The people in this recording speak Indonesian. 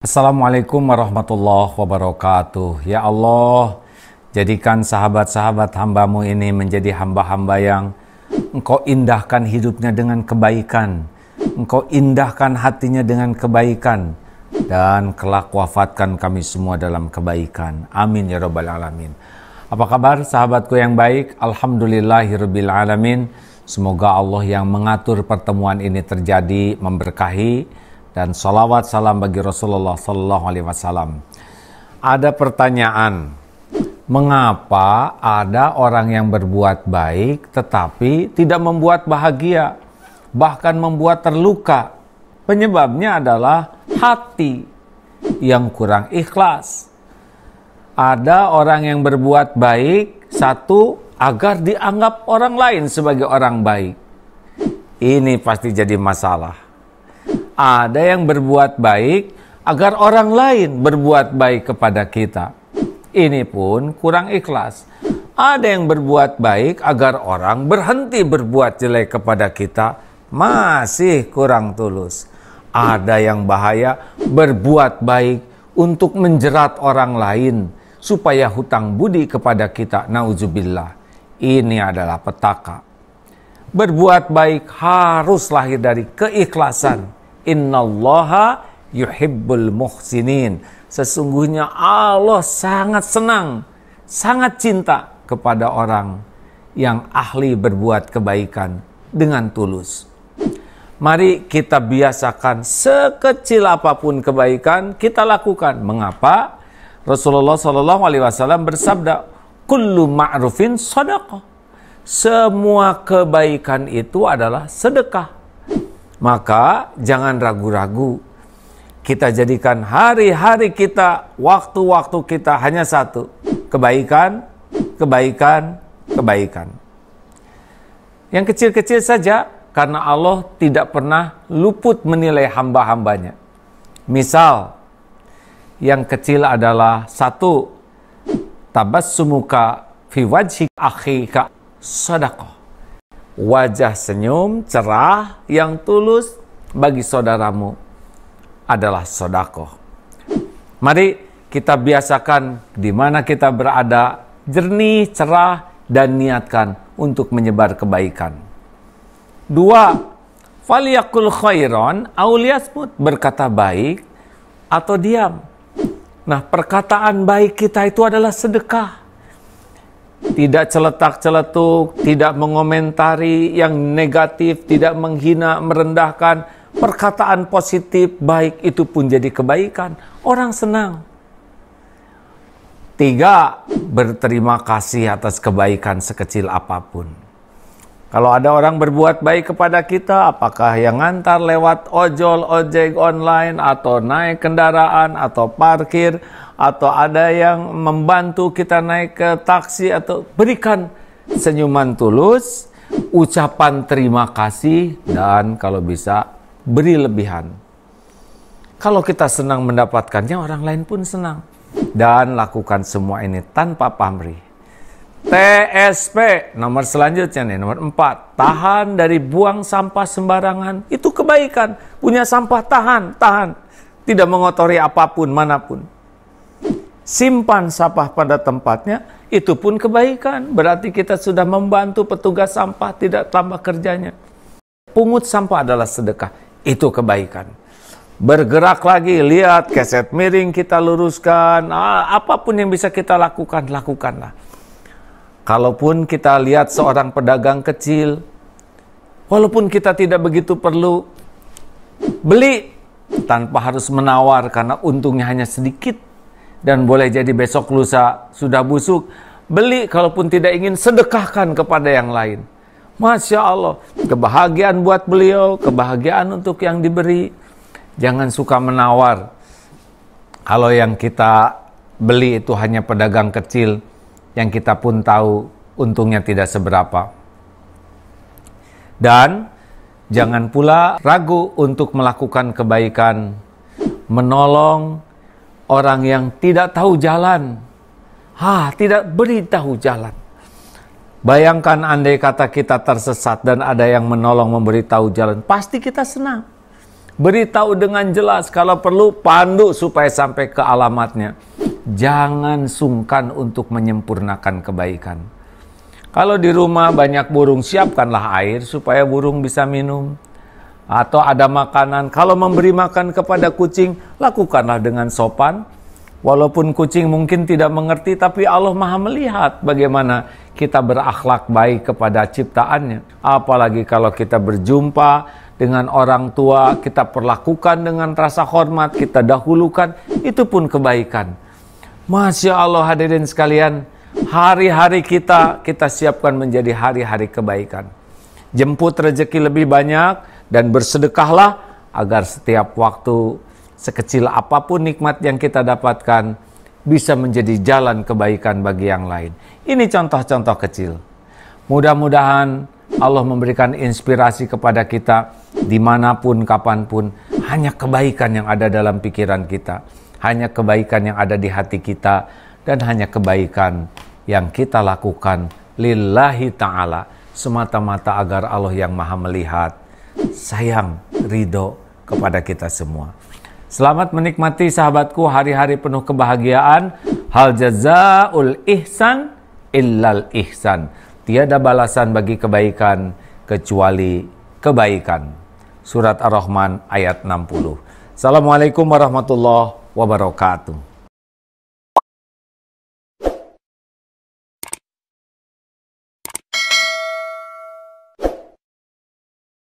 Assalamualaikum warahmatullahi wabarakatuh. Ya Allah, jadikan sahabat-sahabat hamba-Mu ini menjadi hamba-hamba yang Engkau indahkan hidupnya dengan kebaikan, Engkau indahkan hatinya dengan kebaikan, dan kelak wafatkan kami semua dalam kebaikan. Amin ya rabbal alamin. Apa kabar sahabatku yang baik? Alhamdulillahirabbil alamin. Semoga Allah yang mengatur pertemuan ini terjadi memberkahi, dan salawat salam bagi Rasulullah Sallallahu Alaihi Wasallam. Ada pertanyaan, mengapa ada orang yang berbuat baik tetapi tidak membuat bahagia, bahkan membuat terluka? Penyebabnya adalah hati yang kurang ikhlas. Ada orang yang berbuat baik, satu, agar dianggap orang lain sebagai orang baik. Ini pasti jadi masalah. Ada yang berbuat baik agar orang lain berbuat baik kepada kita. Ini pun kurang ikhlas. Ada yang berbuat baik agar orang berhenti berbuat jelek kepada kita. Masih kurang tulus. Ada yang bahaya berbuat baik untuk menjerat orang lain supaya hutang budi kepada kita. Nauzubillah. Ini adalah petaka. Berbuat baik harus lahir dari keikhlasan. Innallaha yuhibbul muhsinin. Sesungguhnya Allah sangat senang, sangat cinta kepada orang yang ahli berbuat kebaikan dengan tulus. Mari kita biasakan sekecil apapun kebaikan kita lakukan. Mengapa? Rasulullah Shallallahu Alaihi Wasallam bersabda, kullu ma'rufin shadaqah. Semua kebaikan itu adalah sedekah. Maka jangan ragu-ragu. Kita jadikan hari-hari kita, waktu-waktu kita hanya satu. Kebaikan, kebaikan, kebaikan. Yang kecil-kecil saja, karena Allah tidak pernah luput menilai hamba-hambanya. Misal, yang kecil adalah satu, tabassumuka fi wajhi akhika shadaqah. Wajah senyum cerah yang tulus bagi saudaramu adalah sedekah. Mari kita biasakan di mana kita berada jernih, cerah, dan niatkan untuk menyebar kebaikan. Dua, faliyakul khairan aw liyasmut, berkata baik atau diam. Nah, perkataan baik kita itu adalah sedekah. Tidak celetak-celetuk, tidak mengomentari yang negatif, tidak menghina, merendahkan. Perkataan positif, baik itu pun jadi kebaikan. Orang senang. Tiga, berterima kasih atas kebaikan sekecil apapun. Kalau ada orang berbuat baik kepada kita, apakah yang ngantar lewat ojol, ojek online, atau naik kendaraan, atau parkir, atau ada yang membantu kita naik ke taksi, atau berikan senyuman tulus, ucapan terima kasih, dan kalau bisa beri lebihan. Kalau kita senang mendapatkannya, orang lain pun senang. Dan lakukan semua ini tanpa pamrih. TSP, nomor selanjutnya nih, nomor 4. Tahan dari buang sampah sembarangan. Itu kebaikan. Punya sampah, tahan. Tidak mengotori apapun, manapun. Simpan sampah pada tempatnya, itu pun kebaikan. Berarti kita sudah membantu petugas sampah, tidak tambah kerjanya. Pungut sampah adalah sedekah, itu kebaikan. Bergerak lagi, lihat keset miring kita luruskan, apapun yang bisa kita lakukan, lakukanlah. Kalaupun kita lihat seorang pedagang kecil, walaupun kita tidak begitu perlu, beli tanpa harus menawar karena untungnya hanya sedikit. Dan boleh jadi besok lusa sudah busuk. Beli kalaupun tidak ingin, sedekahkan kepada yang lain. Masya Allah, kebahagiaan buat beliau, kebahagiaan untuk yang diberi. Jangan suka menawar. Kalau yang kita beli itu hanya pedagang kecil, yang kita pun tahu untungnya tidak seberapa. Dan jangan pula ragu untuk melakukan kebaikan, menolong orang yang tidak tahu jalan. Tidak beritahu jalan. Bayangkan andai kata kita tersesat dan ada yang menolong memberitahu jalan, pasti kita senang. Beritahu dengan jelas, kalau perlu pandu supaya sampai ke alamatnya. Jangan sungkan untuk menyempurnakan kebaikan. Kalau di rumah banyak burung, siapkanlah air supaya burung bisa minum. Atau ada makanan, kalau memberi makan kepada kucing, lakukanlah dengan sopan. Walaupun kucing mungkin tidak mengerti, tapi Allah Maha melihat bagaimana kita berakhlak baik kepada ciptaannya. Apalagi kalau kita berjumpa dengan orang tua, kita perlakukan dengan rasa hormat, kita dahulukan, itu pun kebaikan. Masya Allah hadirin sekalian, hari-hari kita siapkan menjadi hari-hari kebaikan. Jemput rezeki lebih banyak dan bersedekahlah agar setiap waktu, sekecil apapun nikmat yang kita dapatkan, bisa menjadi jalan kebaikan bagi yang lain. Ini contoh-contoh kecil. Mudah-mudahan Allah memberikan inspirasi kepada kita dimanapun, kapanpun. Hanya kebaikan yang ada dalam pikiran kita. Hanya kebaikan yang ada di hati kita. Dan hanya kebaikan yang kita lakukan lillahi ta'ala. Semata-mata agar Allah yang maha melihat, sayang, ridho kepada kita semua. Selamat menikmati sahabatku hari-hari penuh kebahagiaan. Hal jazaul ihsan illal ihsan. Tiada balasan bagi kebaikan kecuali kebaikan. Surat Ar-Rahman ayat 60. Assalamualaikum warahmatullahi wabarakatuh.